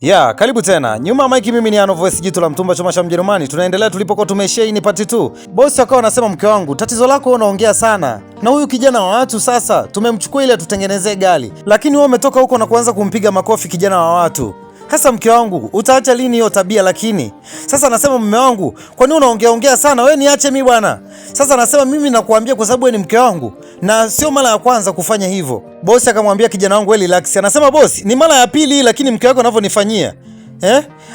Ya, karibu tena. Nyuma Mike, mimi ni Ano Voice, jitu la mtumba choma cha Mjerumani. Tunaendelea tulipokuwa tumeishia, hii ni part 2. Bosi akawa anasema, mke wangu, tatizo lako unaongea sana. Na huyu kijana wa watu sasa tumemchukua ili atutengenezee gari. Lakini wewe umetoka huko na kuanza kumpiga makofi kijana wa watu. Sasa mke wangu, utaacha lini hiyo tabia lakini? Sasa anasema mume wangu, kwa nini unaongea sana? Wewe niache mimi bwana. Sasa anasema mimi nakuambia kwa sababu wewe ni mke wangu na sio mara ya kwanza kufanya hivyo. Bosi akamwambia kijana wangu, wewe relax. Anasema bosi, ni mara ya pili lakini mke wako anavyonifanyia.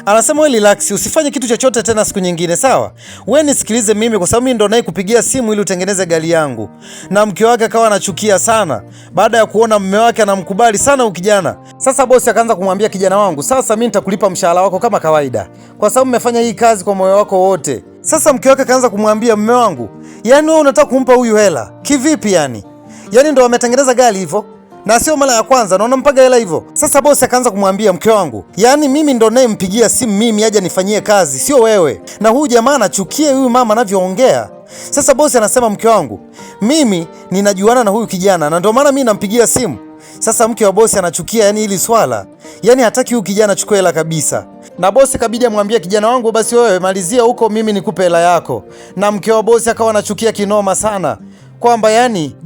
Anasema wewe relax, usifanye kitu chochote tena siku nyingine, sawa? Wewe nisikilize mimi kwa sababu mimi ndo naye kupigia simu ili utengeneze gari yangu. Na mke wake akawa anachukia sana baada ya kuona mume wake anamkubali sana huyu kijana. Sasa bosi akaanza kumwambia kijana wangu, sasa mimi nitakulipa mshahara wako kama kawaida kwa sababu umefanya hii kazi kwa moyo wako wote. Sasa mke wake akaanza kumwambia, mume wangu, yani wewe unataka kumpa huyu hela kivipi yani? Yani ndo ametengeneza gari hivyo na sio mara ya kwanza na unampaga hela hivyo. Sasa bosi akaanza kumwambia, mke wangu, yani mimi ndo naye mpigia simu mimi aje nifanyie kazi, sio wewe. Na huyu jamaa anachukia huyu mama anavyoongea. Sasa bosi anasema, mke wangu, mimi ninajuana na huyu kijana na ndio maana mimi nampigia simu. Sasa mke wa bosi anachukia yani hili swala. Yani hataki huyu kijana achukue hela kabisa. Na bosi kabidi amwambie kijana wangu, basi wewe malizia huko, mimi nikupe hela yako. Na mke wa bosi akawa anachukia kinoma sana kwamba yani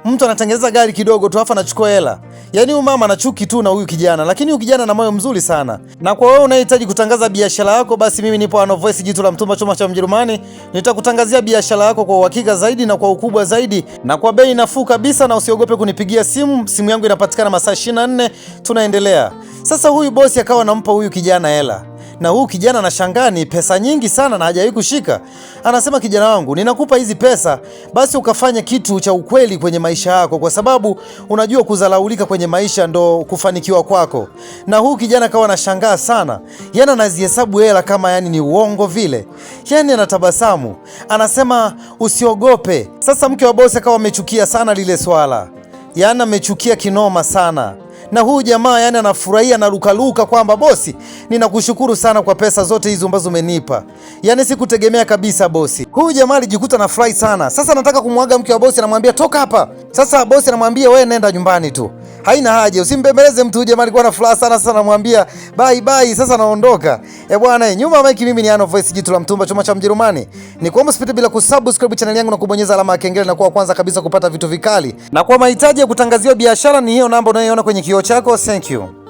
mtu anatengeneza gari kidogo tu afa anachukua hela. Yaani huyu mama anachuki tu na huyu kijana, lakini huyu kijana ana moyo mzuri sana. Na kwa wewe unahitaji kutangaza biashara yako, basi mimi nipo Ano Voice, jitu la mtumba choma cha Mjerumani. Nitakutangazia biashara yako kwa uhakika zaidi na kwa ukubwa zaidi na kwa bei nafuu kabisa, na usiogope kunipigia simu. Simu yangu inapatikana masaa 24. Tunaendelea. Sasa huyu bosi akawa anampa huyu kijana hela. Na huyu kijana anashangaa ni pesa nyingi sana na hajawahi kushika. Anasema, kijana wangu, ninakupa hizi pesa basi ukafanya kitu cha ukweli kwenye maisha yako, kwa sababu unajua kuzalaulika kwenye maisha ndo kufanikiwa kwako. Na huyu kijana kawa anashangaa sana. Yana anazihesabu hela kama yani ni uongo vile. Yani anatabasamu. Anasema usiogope. Sasa mke wa bosi akawa amechukia sana lile swala. Yani amechukia kinoma sana. Na huyu jamaa yani anafurahia na lukaluka kwamba bosi, ninakushukuru sana kwa pesa zote hizo ambazo umenipa. Yani sikutegemea kabisa bosi. Huyu jamaa alijikuta na furahi sana. Sasa anataka kumwaga mke wa bosi, anamwambia toka hapa. Sasa bosi anamwambia wewe nenda nyumbani tu. Haina haja, usimbembeleze mtu. Huyu jamaa alikuwa na furaha sana. Sasa anamwambia bye bye, sasa anaondoka. Bwana, nyuma Mike, mimi ni Ano Voice, jitu la mtumba choma cha Mjerumani. Ni kuomba usipite bila kusubscribe channel yangu na kubonyeza alama ya kengele na kuwa kwanza kabisa kupata vitu vikali. Na kwa mahitaji ya kutangaziwa biashara ni hiyo namba unayoiona kwenye kioo chako. Thank you.